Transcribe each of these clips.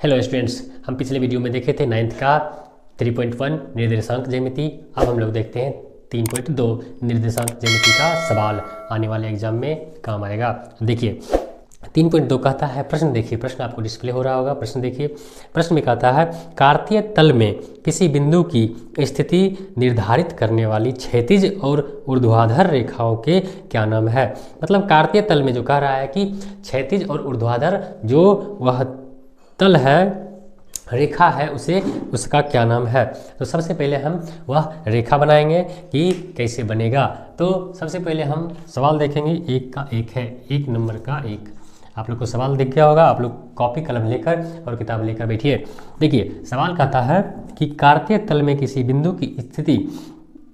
Hello students, हम पिछले video में देखे थे 9th का 3.1 निर्देशांक ज्यामिति। अब हम लोग देखते हैं 3.2 निर्देशांक ज्यामिति का सवाल आने वाले एग्जाम में काम आएगा। देखिए 3.2 कहता है, प्रश्न देखिए, प्रश्न आपको डिस्प्ले हो रहा होगा। प्रश्न देखिए, प्रश्न में कहता है कार्तीय तल में किसी बिंदु की स्थिति निर्धारित करने वाली क्षैतिज और ऊर्ध्वाधर रेखाओं के क्या नाम है। मतलब कार्तीय तल में जो कह रहा है कि क्षैतिज और ऊर्ध्वाधर जो वह तल है, रेखा है, उसका क्या नाम है। तो सबसे पहले हम वह रेखा बनाएंगे कि कैसे बनेगा। तो सबसे पहले हम सवाल देखेंगे, एक का एक है, एक नंबर का एक। आप लोग को सवाल दिख गया होगा, आप लोग कॉपी कलम लेकर और किताब लेकर बैठिए। देखिए सवाल कहता है कि कार्तीय तल में किसी बिंदु की स्थिति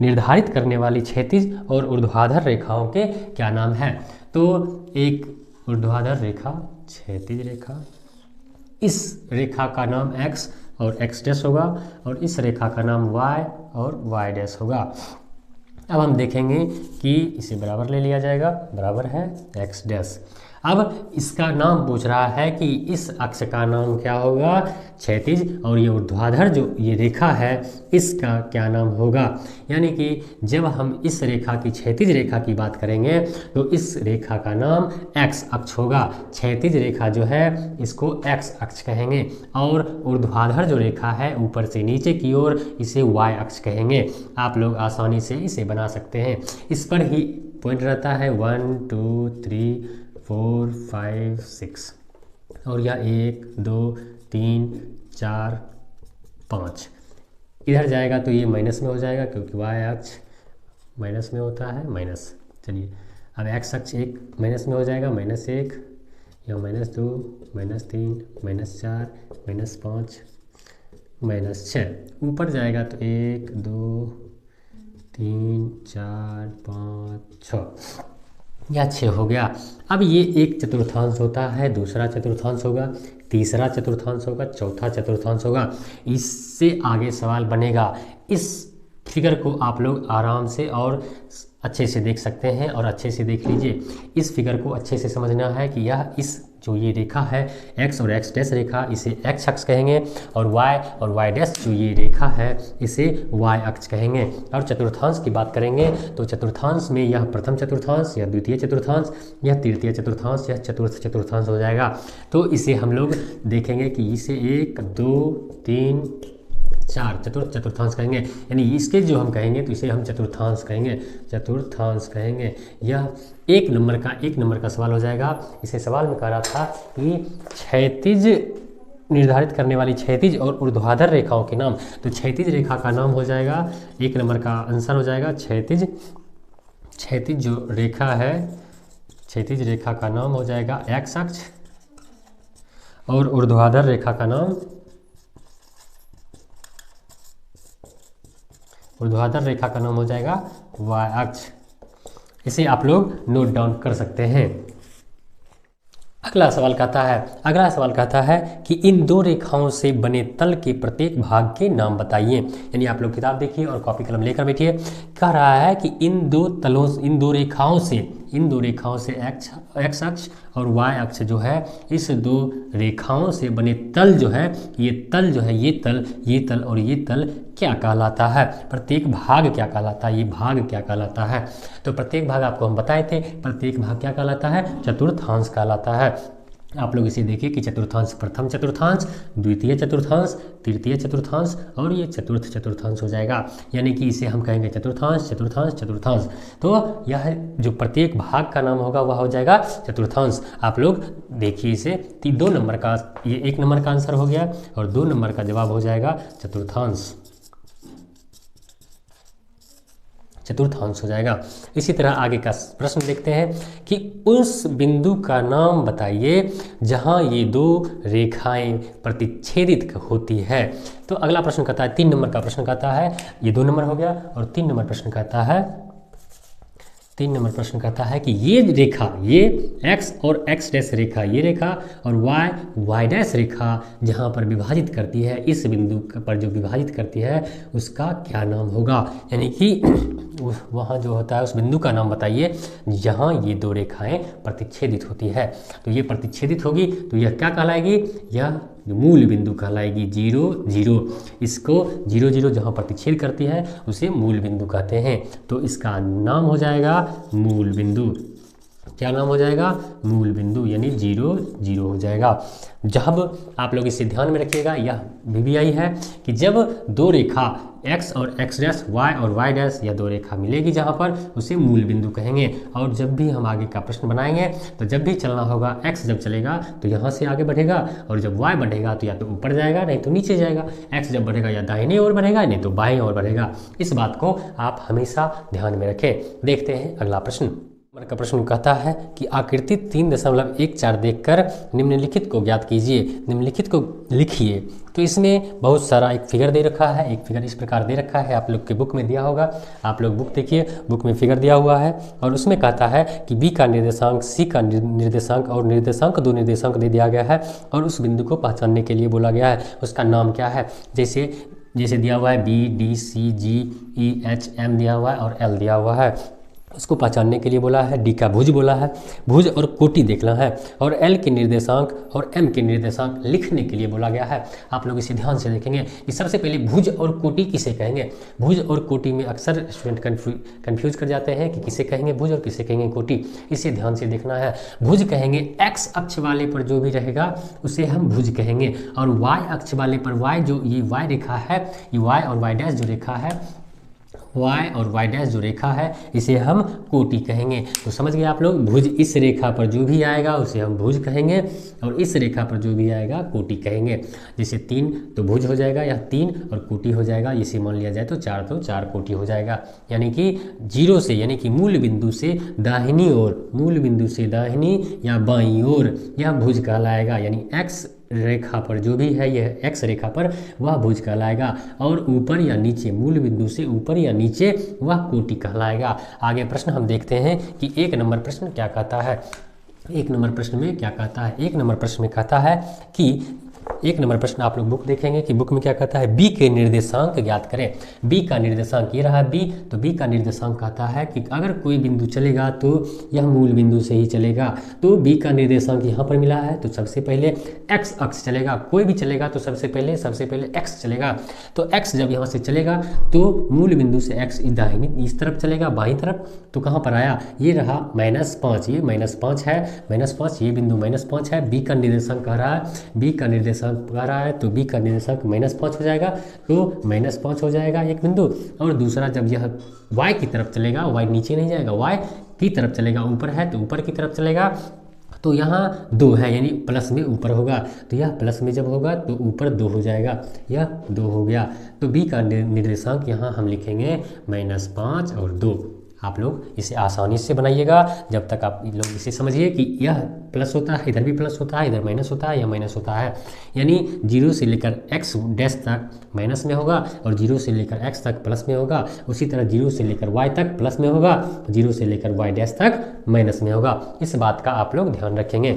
निर्धारित करने वाली क्षैतिज और ऊर्ध्वाधर रेखाओं के क्या नाम है। तो एक ऊर्ध्वाधर रेखा, क्षैतिज रेखा, इस रेखा का नाम x और x डैश होगा और इस रेखा का नाम y और y डैश होगा। अब हम देखेंगे कि इसे बराबर ले लिया जाएगा, बराबर है x डैश। अब इसका नाम पूछ रहा है कि इस अक्ष का नाम क्या होगा, क्षैतिज, और ये ऊर्ध्वाधर जो ये रेखा है इसका क्या नाम होगा। यानी कि जब हम इस रेखा की, क्षैतिज रेखा की बात करेंगे तो इस रेखा का नाम x अक्ष होगा। क्षैतिज रेखा जो है इसको x अक्ष कहेंगे और ऊर्ध्वाधर जो रेखा है ऊपर से नीचे की ओर इसे y अक्ष कहेंगे। आप लोग आसानी से इसे बना सकते हैं। इस पर ही पॉइंट रहता है 1 2 3 4 5 6 और यह 1 2 3 4 5 इधर जाएगा तो ये माइनस में हो जाएगा क्योंकि y अक्ष माइनस में होता है, माइनस। चलिए अब x अक्ष एक माइनस में हो जाएगा, -1, यह -2, -3, -4, -5, -6। ऊपर जाएगा तो 1 2 3 4 5 6, यह 6 हो गया। अब ये एक चतुर्थांश होता है, दूसरा चतुर्थांश होगा, तीसरा चतुर्थांश होगा, चौथा चतुर्थांश होगा। इससे आगे सवाल बनेगा। इस फिगर को आप लोग आराम से और अच्छे से देख सकते हैं और अच्छे से देख लीजिए। इस फिगर को अच्छे से समझना है कि यह इस जो ये रेखा है x और x डैश रेखा, इसे x अक्ष कहेंगे और y डैश जो ये रेखा है इसे y अक्ष कहेंगे। और चतुर्थांश की बात करेंगे तो चतुर्थांश में यह प्रथम चतुर्थांश, यह द्वितीय चतुर्थांश, यह तृतीय चतुर्थांश, यह चतुर्थ चतुर्थांश हो जाएगा। तो इसे हम लोग देखेंगे कि इसे 1 2 3 4 चतुर्थ चतुर्थांश कहेंगे। यानी इसके जो हम कहेंगे तो इसे हम चतुर्थांश कहेंगे, चतुर्थांश कहेंगे। यह एक नंबर का सवाल हो जाएगा। इसे सवाल में कह रहा था कि क्षैतिज निर्धारित करने वाली क्षैतिज और ऊर्ध्वाधर रेखाओं के नाम। तो क्षैतिज रेखा का नाम हो जाएगा, एक नंबर का आंसर हो जाएगा क्षैतिज जो रेखा है, क्षैतिज रेखा का नाम हो जाएगा x अक्ष और ऊर्ध्वाधर रेखा का नाम, ऊर्ध्वाधर रेखा का नाम हो जाएगा y अक्ष। इसे आप लोग नोट डाउन कर सकते हैं। अगला सवाल कहता है कि इन दो रेखाओं से बने तल के प्रत्येक भाग के नाम बताइए। यानी आप लोग किताब देखिए और कॉपी कलम लेकर बैठिए। कह रहा है कि इन दो रेखाओं से x अक्ष और y अक्ष जो है, इस दो रेखाओं से बने तल जो है, ये तल और ये तल क्या कहलाता है, प्रत्येक भाग क्या कहलाता है, ये भाग क्या कहलाता है। तो प्रत्येक भाग आपको हम बताए थे, प्रत्येक भाग क्या कहलाता है, चतुर्थांश कहलाता है। आप लोग इसे देखिए कि चतुर्थांश प्रथम चतुर्थांश, द्वितीय चतुर्थांश, तृतीय चतुर्थांश और ये चतुर्थ चतुर्थांश हो जाएगा। यानी कि इसे हम कहेंगे चतुर्थांश चतुर्थांश चतुर्थांश। तो यह जो प्रत्येक भाग का नाम होगा वह हो जाएगा चतुर्थांश। आप लोग देखिए इसे, 2 नंबर का, ये 1 नंबर का आंसर हो गया और 2 नंबर का जवाब हो जाएगा चतुर्थांश हो जाएगा। इसी तरह आगे का प्रश्न देखते हैं कि उस बिंदु का नाम बताइए जहां ये दो रेखाएं प्रतिच्छेदित होती है। तो अगला प्रश्न कहता है, 3 नंबर का प्रश्न कहता है, ये 2 नंबर हो गया और 3 नंबर प्रश्न कहता है कि ये रेखा, ये x और x डैश रेखा, ये रेखा और y डैश रेखा जहाँ पर विभाजित करती है, इस बिंदु पर जो विभाजित करती है उसका क्या नाम होगा। यानी कि वहाँ जो होता है उस बिंदु का नाम बताइए जहाँ ये दो रेखाएं प्रतिच्छेदित होती है। तो ये प्रतिच्छेदित होगी तो यह क्या कहलाएगी, यह जो मूल बिंदु कहलाएगी 0 0। इसको 0 0 जहाँ प्रतिच्छेद करती है उसे मूल बिंदु कहते हैं। तो इसका नाम हो जाएगा मूल बिंदु। क्या नाम हो जाएगा? मूल बिंदु, यानी 0 0 हो जाएगा। जब आप लोग इसे ध्यान में रखिएगा, यह VBI है कि जब दो रेखा x और x डैश, y और y डैश, या दो रेखा मिलेगी जहाँ पर, उसे मूल बिंदु कहेंगे। और जब भी हम आगे का प्रश्न बनाएंगे तो जब भी चलना होगा, x जब चलेगा तो यहाँ से आगे बढ़ेगा, और जब y बढ़ेगा तो या तो ऊपर जाएगा नहीं तो नीचे जाएगा। x जब बढ़ेगा या दाहिनी ओर बढ़ेगा नहीं तो बाईं ओर बढ़ेगा। इस बात को आप हमेशा ध्यान में रखें। देखते हैं अगला प्रश्न। नंबर का प्रश्न कहता है कि आकृति 3.14 देखकर निम्नलिखित को ज्ञात कीजिए। निम्नलिखित को लिखिए। तो इसमें बहुत सारा एक फिगर दे रखा है। एक फिगर इस प्रकार दे रखा है, आप लोग के बुक में दिया होगा। आप लोग बुक देखिए, बुक में फिगर दिया हुआ है और उसमें कहता है कि बी का निर्देशांक, सी का निर्देशांक और निर्देशांक, दो निर्देशांक दे दिया गया है और उस बिंदु को पहचानने के लिए बोला गया है। उसका नाम क्या है? जैसे दिया हुआ है B D C G E H M दिया हुआ है और L दिया हुआ है। उसको पहचानने के लिए बोला है। डी का भुज बोला है, भुज और कोटि देखना है। और एल के निर्देशांक और एम के निर्देशांक लिखने के लिए बोला गया है। आप लोग इसे ध्यान से देखेंगे कि सबसे पहले भुज और कोटि किसे कहेंगे। भुज और कोटि में अक्सर स्टूडेंट कन्फ्यूज कर जाते हैं कि किसे कहेंगे भुज और किसे कहेंगे कोटि। इसे ध्यान से देखना है। भुज कहेंगे एक्स अक्ष वाले पर जो भी रहेगा उसे हम भुज कहेंगे, और वाई अक्ष वाले पर वाई, जो ये वाई रेखा है, ये वाई और वाई डैश जो रेखा है, y और y डैश जो रेखा है, इसे हम कोटि कहेंगे। तो समझ गए आप लोग, भुज इस रेखा पर जो भी आएगा उसे हम भुज कहेंगे, और इस रेखा पर जो भी आएगा कोटि कहेंगे। जैसे 3 तो भुज हो जाएगा, या 3 और कोटि हो जाएगा। इसे मान लिया जाए तो 4 कोटि हो जाएगा। यानी कि 0 से, यानी कि मूल बिंदु से दाहिनी ओर, मूल बिंदु से दाहिनी या बाईं ओर यह भुज कहलाएगा। यानी x रेखा पर जो भी है, यह x रेखा पर वह भुज कहलाएगा, और ऊपर या नीचे, मूल बिंदु से ऊपर या नीचे वह कोटि कहलाएगा। आगे प्रश्न हम देखते हैं कि 1 नंबर प्रश्न क्या कहता है। 1 नंबर प्रश्न में क्या कहता है? 1 नंबर प्रश्न में कहता है कि 1 नंबर प्रश्न आप लोग बुक देखेंगे कि बुक में क्या कहता है, बी के निर्देशांक ज्ञात करें। बी का निर्देशांक ये रहा बी, तो बी का निर्देशांक कहता है कि अगर कोई बिंदु चलेगा तो यह मूल बिंदु से ही चलेगा। तो बी का निर्देशांक यहाँ पर मिला है, तो सबसे पहले एक्स अक्ष चलेगा। कोई भी चलेगा तो सबसे पहले एक्स चलेगा। तो एक्स जब यहाँ से चलेगा तो मूल बिंदु से एक्स दाहिनी इस तरफ चलेगा, बाईं तरफ। तो कहाँ पर आया? ये रहा -5, ये -5 है, -5, ये बिंदु -5 है। बी का निर्देशांक कह रहा है, बी का निर्देशांक कह रहा है, तो बी का निर्देशांक -5 हो जाएगा। तो -5 हो जाएगा एक बिंदु। और दूसरा, जब यह y की तरफ चलेगा, y नीचे नहीं जाएगा, y की तरफ चलेगा, ऊपर है तो ऊपर की तरफ चलेगा। तो यहाँ 2 है, यानी प्लस में ऊपर होगा, तो यह प्लस में जब होगा तो ऊपर 2 हो जाएगा, यह 2 हो गया। तो बी का निर्देशांक यहाँ हम लिखेंगे -5 और 2। आप लोग इसे आसानी से बनाइएगा जब तक आप लोग इसे समझिए कि यह प्लस होता है, इधर भी प्लस होता है, इधर माइनस होता है, या माइनस होता है। यानी 0 से लेकर x डैश तक माइनस में होगा और 0 से लेकर x तक प्लस में होगा। उसी तरह 0 से लेकर y तक प्लस में होगा, 0 से लेकर y डैश तक माइनस में होगा। इस बात का आप लोग ध्यान रखेंगे।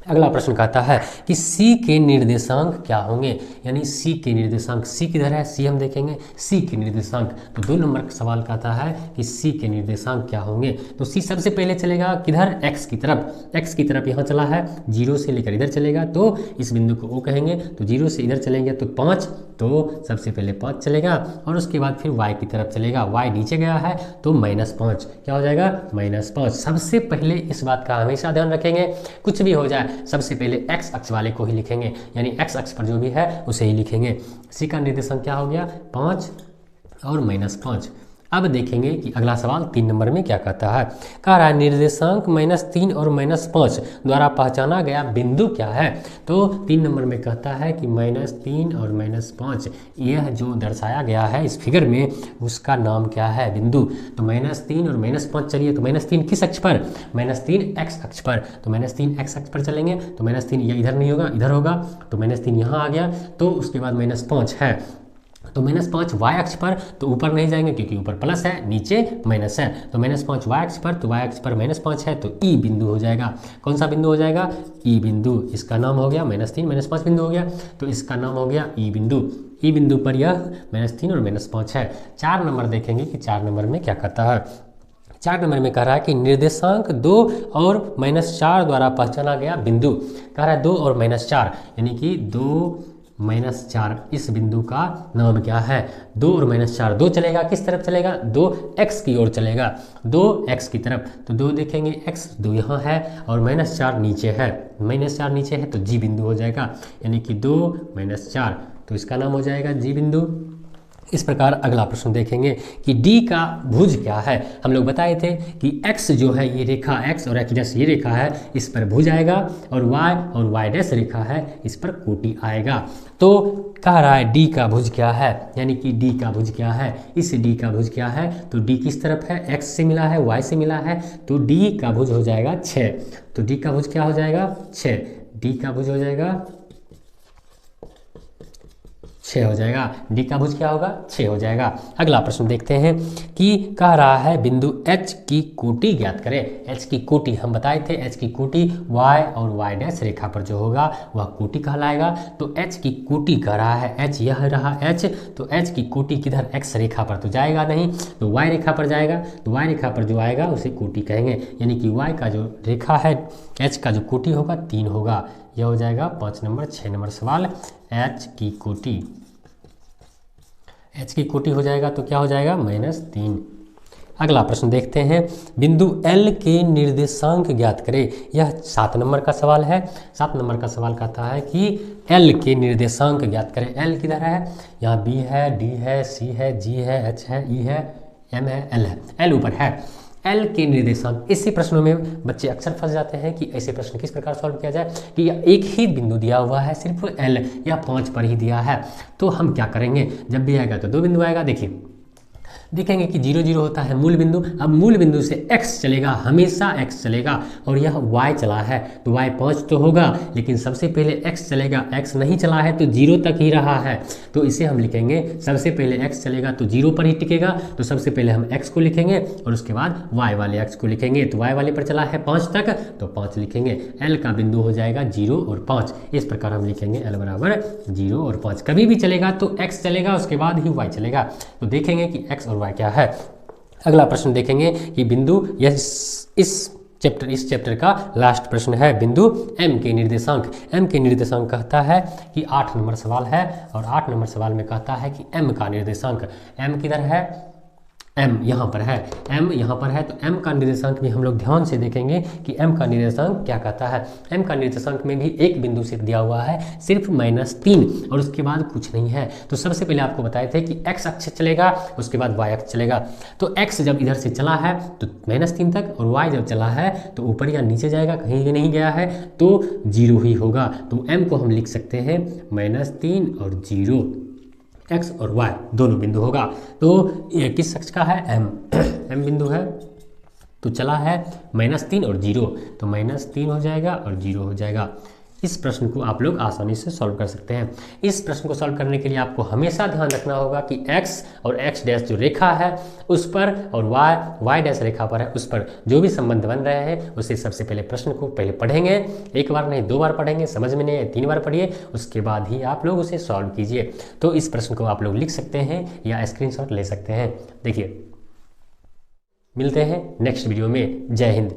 अगला प्रश्न कहता है कि C के निर्देशांक क्या होंगे। यानी C के निर्देशांक, C किधर है? C हम देखेंगे, C के निर्देशांक। तो 2 नंबर का सवाल कहता है कि C के निर्देशांक क्या होंगे। तो C सबसे पहले चलेगा किधर? X की तरफ। X की तरफ यहाँ चला है, 0 से लेकर इधर चलेगा तो इस बिंदु को O कहेंगे। तो 0 से इधर चलेंगे तो 5, तो सबसे पहले 5 चलेगा, और उसके बाद फिर y की तरफ चलेगा। y नीचे गया है तो -5, क्या हो जाएगा? -5। सबसे पहले इस बात का हमेशा ध्यान रखेंगे, कुछ भी हो जाए सबसे पहले x अक्ष वाले को ही लिखेंगे, यानी x अक्ष पर जो भी है उसे ही लिखेंगे। C का निर्देशांक क्या हो गया? 5 और -5। अब देखेंगे कि अगला सवाल 3 नंबर में क्या कहता है। कह रहा है निर्देशांक -3 और -5 द्वारा पहचाना गया बिंदु क्या है। तो 3 नंबर में कहता है कि -3 और -5 यह जो दर्शाया गया है इस फिगर में, उसका नाम क्या है? बिंदु। तो -3 और -5, चलिए तो -3 किस अक्ष पर? -3 x अक्ष पर। तो -3 x अक्ष पर चलेंगे तो -3 ये इधर नहीं होगा, इधर होगा, तो -3 यहाँ आ गया। तो उसके बाद -5 है, तो -5 y अक्ष पर, तो ऊपर नहीं जाएंगे क्योंकि ऊपर प्लस है, नीचे माइनस है। तो -5 y अक्ष पर, तो y अक्ष पर -5 है, तो E बिंदु हो जाएगा। कौन सा बिंदु हो जाएगा? E बिंदु। इसका नाम हो गया -3 -5 बिंदु हो गया, तो इसका नाम हो गया E बिंदु। E बिंदु पर यह -3 और -5 है। 4 नंबर देखेंगे कि 4 नंबर में क्या कहता है। 4 नंबर में कह रहा है कि निर्देशांक 2 और -4 द्वारा पहचाना गया बिंदु। कह रहा है 2 और -4 यानी कि 2 -4 इस बिंदु का नाम क्या है। 2 और -4 2 चलेगा, किस तरफ चलेगा, 2 x की ओर चलेगा, 2 x की तरफ। तो 2 देखेंगे x, 2 यहाँ है और -4 नीचे है, -4 नीचे है तो जी बिंदु हो जाएगा, यानी कि 2 -4 तो इसका नाम हो जाएगा जी बिंदु। इस प्रकार अगला प्रश्न देखेंगे कि D का भुज क्या है। हम लोग बताए थे कि x जो है ये रेखा x और x डैश ये रेखा है, इस पर भुज आएगा, और y और y डैश रेखा है, इस पर कोटि आएगा। तो कह रहा है D का भुज क्या है, यानी कि D का भुज क्या है, इस D का भुज क्या है, तो D किस तरफ है, x से मिला है, y से मिला है, तो D का भुज हो जाएगा 6। तो D का भुज क्या हो जाएगा, 6। D का भुज हो जाएगा 6 हो जाएगा। डी का भुज क्या होगा, 6 हो जाएगा। अगला प्रश्न देखते हैं कि कह रहा है बिंदु H की कोटि ज्ञात करें। H की कोटि हम बताए थे, H की कोटि y और y डैश रेखा पर जो होगा वह कोटि कहलाएगा। तो H की कोटि कह रहा है, H यह रहा H, तो H की कोटि किधर, x रेखा पर तो जाएगा नहीं, तो y रेखा पर जाएगा। तो y रेखा पर जो आएगा उसे कोटि कहेंगे, यानी कि y का जो रेखा है H का जो कोटि होगा 3 होगा। यह हो जाएगा 5 नंबर। 6 नंबर सवाल H की कोटि, H की कोटि हो जाएगा तो क्या हो जाएगा, -3। अगला प्रश्न देखते हैं, बिंदु L के निर्देशांक ज्ञात करें। यह 7 नंबर का सवाल है। 7 नंबर का सवाल कहता है कि L के निर्देशांक ज्ञात करें। L किधर है, यहाँ B है, D है, C है, G है, H है, E है, M है, L है। L ऊपर है। L के निर्देशांक, इसी प्रश्नों में बच्चे अक्सर फंस जाते हैं कि ऐसे प्रश्न किस प्रकार सॉल्व किया जाए कि एक ही बिंदु दिया हुआ है, सिर्फ L या 5 पर ही दिया है। तो हम क्या करेंगे, जब भी आएगा तो 2 बिंदु आएगा। देखिए देखेंगे कि 0 0 होता है मूल बिंदु। अब मूल बिंदु से x चलेगा, हमेशा x चलेगा, और यह y चला है तो y 5 तो होगा, लेकिन सबसे पहले x चलेगा, x नहीं चला है तो 0 तक ही रहा है। तो इसे हम लिखेंगे, सबसे पहले x चलेगा तो 0 पर ही टिकेगा, तो सबसे पहले हम x को लिखेंगे और उसके बाद y वाले x को लिखेंगे। तो y वाले पर चला है 5 तक तो 5 लिखेंगे। L का बिंदु हो जाएगा 0 और 5। इस प्रकार हम लिखेंगे L बराबर 0 और 5। कभी भी चलेगा तो x चलेगा, उसके बाद ही y चलेगा। तो देखेंगे कि x और y क्या है। अगला प्रश्न देखेंगे कि बिंदु, यह इस चैप्टर का लास्ट प्रश्न है, बिंदु M के निर्देशांक। M के निर्देशांक कहता है कि 8 नंबर सवाल है, और 8 नंबर सवाल में कहता है कि M का निर्देशांक। M किधर है, M यहाँ पर है, M यहाँ पर है। तो M का निर्देशांक भी हम लोग ध्यान से देखेंगे कि M का निर्देशांक क्या कहता है। M का निर्देशांक में भी एक बिंदु से दिया हुआ है, सिर्फ -3, और उसके बाद कुछ नहीं है। तो सबसे पहले आपको बताए थे कि x अक्ष चलेगा, उसके बाद y अक्ष चलेगा। तो x जब इधर से चला है तो -3 तक, और y जब चला है तो ऊपर या नीचे जाएगा, कहीं भी नहीं गया है तो 0 ही होगा। तो M को हम लिख सकते हैं -3 और 0, x और y दोनों बिंदु होगा। तो ये किस अक्ष का है, m m बिंदु है, तो चला है -3 और 0, तो -3 हो जाएगा और 0 हो जाएगा। इस प्रश्न को आप लोग आसानी से सॉल्व कर सकते हैं। इस प्रश्न को सॉल्व करने के लिए आपको हमेशा ध्यान रखना होगा कि x और x डैश जो रेखा है उस पर, और y डैश रेखा पर है उस पर जो भी संबंध बन रहे हैं उसे सबसे पहले प्रश्न को पहले पढ़ेंगे, एक बार नहीं 2 बार पढ़ेंगे, समझ में नहीं आए 3 बार पढ़िए, उसके बाद ही आप लोग उसे सॉल्व कीजिए। तो इस प्रश्न को आप लोग लिख सकते हैं या स्क्रीनशॉट ले सकते हैं। देखिए, मिलते हैं नेक्स्ट वीडियो में। जय हिंद।